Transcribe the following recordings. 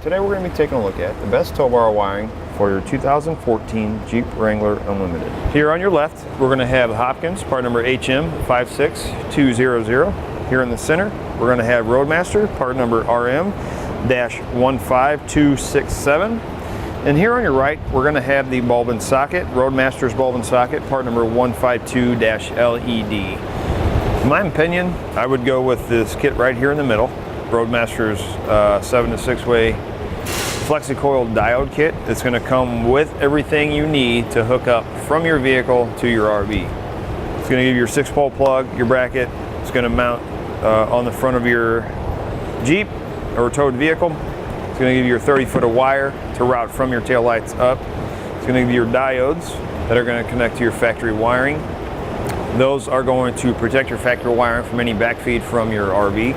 Today we're going to be taking a look at the best tow bar wiring for your 2014 Jeep Wrangler Unlimited. Here on your left, we're going to have Hopkins, part number HM56200. Here in the center, we're going to have Roadmaster, part number RM-15267. And here on your right, we're going to have the bulb and socket, Roadmaster's bulb and socket, part number 152-LED. In my opinion, I would go with this kit right here in the middle, Roadmaster's 7 to 6-way Flexo-Coil diode kit. It's going to come with everything you need to hook up from your vehicle to your RV. It's going to give you your 6-pole plug, your bracket. It's going to mount on the front of your Jeep or towed vehicle. It's going to give you your 30-foot of wire to route from your tail lights up. It's going to give you your diodes that are going to connect to your factory wiring. Those are going to protect your factory wiring from any backfeed from your RV.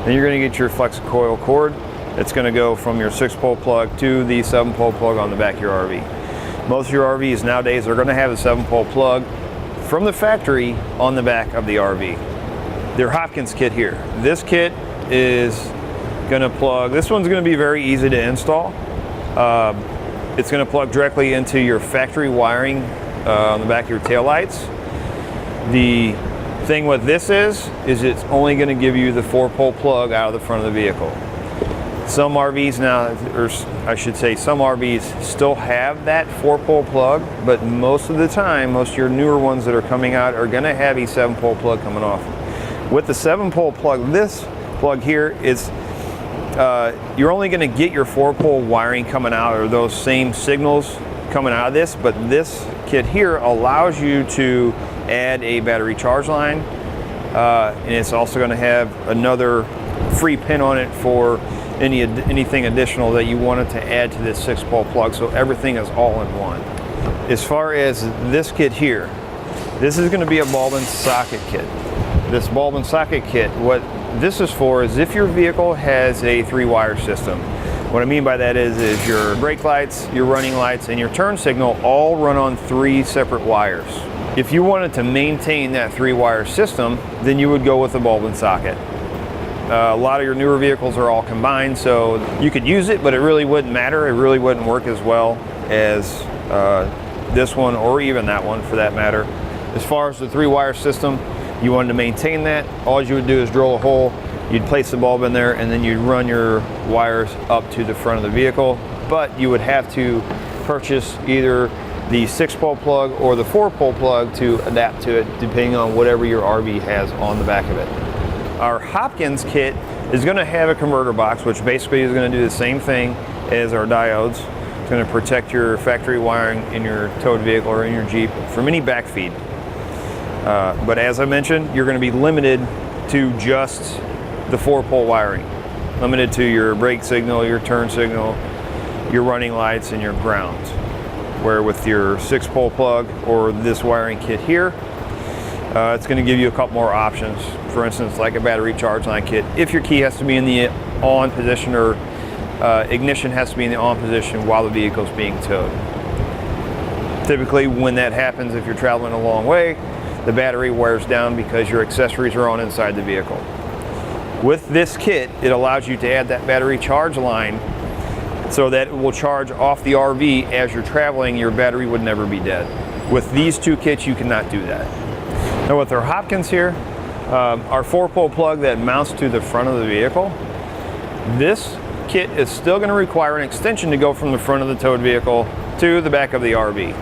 Then you're going to get your Flexo-Coil cord. It's going to go from your 6-pole plug to the 7-pole plug on the back of your RV. Most of your RVs nowadays are going to have a 7-pole plug from the factory on the back of the RV. Their Hopkins kit here. This kit is going to plug, this one's going to be very easy to install. It's going to plug directly into your factory wiring on the back of your tail lights. The thing with this is it's only going to give you the 4-pole plug out of the front of the vehicle. Some RVs now, or I should say some RVs still have that 4-pole plug, but most of the time, most of your newer ones that are coming out are going to have a 7-pole plug coming off. With the 7-pole plug, this plug here is, you're only going to get your 4-pole wiring coming out, or those same signals coming out of this, but this kit here allows you to add a battery charge line, and it's also going to have another free pin on it for anything additional that you wanted to add to this 6-pole plug, so everything is all in one. As far as this kit here, this is going to be a bulb and socket kit. This bulb and socket kit, what this is for is if your vehicle has a 3-wire system. What I mean by that is your brake lights, your running lights, and your turn signal all run on 3 separate wires. If you wanted to maintain that 3-wire system, then you would go with a bulb and socket. A lot of your newer vehicles are all combined, so you could use it, but it really wouldn't matter. It really wouldn't work as well as this one, or even that one for that matter. As far as the 3-wire system, you wanted to maintain that, all you would do is drill a hole, you'd place the bulb in there, and then you'd run your wires up to the front of the vehicle. But you would have to purchase either the 6-pole plug or the 4-pole plug to adapt to it, depending on whatever your RV has on the back of it. Our Hopkins kit is going to have a converter box, which basically is going to do the same thing as our diodes. It's going to protect your factory wiring in your towed vehicle or in your Jeep from any backfeed. But as I mentioned, you're going to be limited to just the 4-pole wiring. Limited to your brake signal, your turn signal, your running lights, and your ground. Where with your 6-pole plug or this wiring kit here, it's going to give you a couple more options. For instance, like a battery charge line kit, if your key has to be in the on position, or ignition has to be in the on position while the vehicle is being towed. Typically when that happens, if you're traveling a long way, the battery wears down because your accessories are on inside the vehicle. With this kit, it allows you to add that battery charge line so that it will charge off the RV as you're traveling. Your battery would never be dead. With these 2 kits, you cannot do that. Now with our Hopkins here, our 4-pole plug that mounts to the front of the vehicle, this kit is still going to require an extension to go from the front of the towed vehicle to the back of the RV.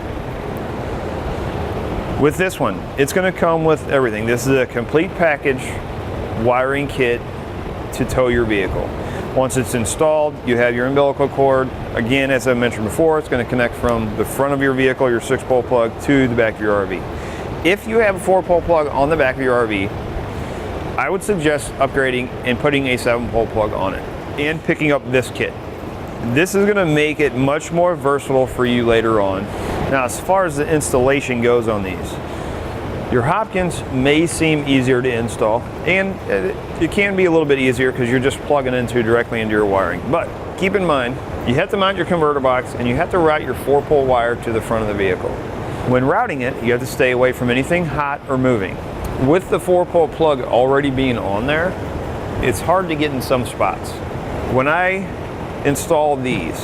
With this one, it's going to come with everything. This is a complete package wiring kit to tow your vehicle. Once it's installed, you have your umbilical cord. Again, as I mentioned before, it's going to connect from the front of your vehicle, your 6-pole plug, to the back of your RV. If you have a 4-pole plug on the back of your RV, I would suggest upgrading and putting a 7-pole plug on it and picking up this kit. This is going to make it much more versatile for you later on. Now, as far as the installation goes on these, your Hopkins may seem easier to install, and it can be a little bit easier because you're just plugging directly into your wiring. But keep in mind, you have to mount your converter box and you have to route your 4-pole wire to the front of the vehicle. When routing it, you have to stay away from anything hot or moving. With the 4-pole plug already being on there, it's hard to get in some spots. When I install these,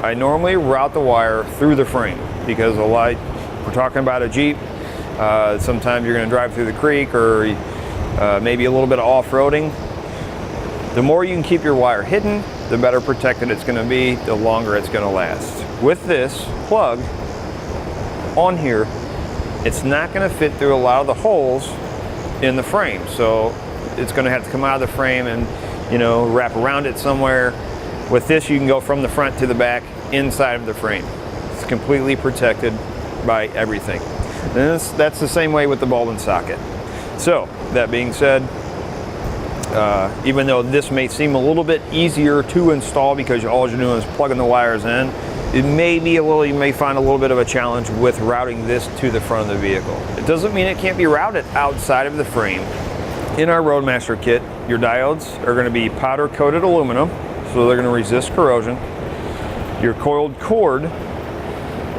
I normally route the wire through the frame because we're talking about a Jeep. Sometimes you're going to drive through the creek or maybe a little bit of off-roading. The more you can keep your wire hidden, the better protected it's going to be, the longer it's going to last. With this plug on here, it's not going to fit through a lot of the holes in the frame. So it's going to have to come out of the frame and, you know, wrap around it somewhere. With this, you can go from the front to the back inside of the frame. It's completely protected by everything. And that's the same way with the bulb and socket. So that being said, even though this may seem a little bit easier to install because all you're doing is plugging the wires in, it may be you may find a little bit of a challenge with routing this to the front of the vehicle. It doesn't mean it can't be routed outside of the frame. In our Roadmaster kit, your diodes are going to be powder coated aluminum, so they're going to resist corrosion. Your coiled cord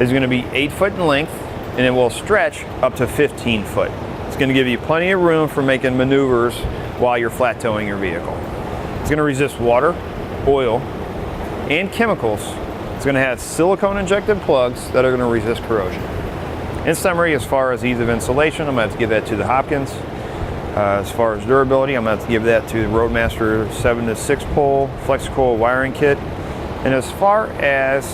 is going to be 8 foot in length, and it will stretch up to 15 foot. It's going to give you plenty of room for making maneuvers while you're flat towing your vehicle. It's going to resist water, oil, and chemicals. It's going to have silicone injected plugs that are going to resist corrosion. In summary, as far as ease of installation, I'm going to have to give that to the Hopkins. As far as durability, I'm going to have to give that to the Roadmaster 7 to 6 pole Flexo-Coil wiring kit. And as far as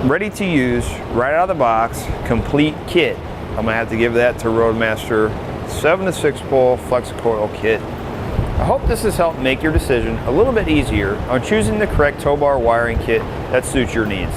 ready to use, right out of the box, complete kit, I'm going to have to give that to Roadmaster 7 to 6 pole Flexo-Coil kit. I hope this has helped make your decision a little bit easier on choosing the correct tow bar wiring kit that suits your needs.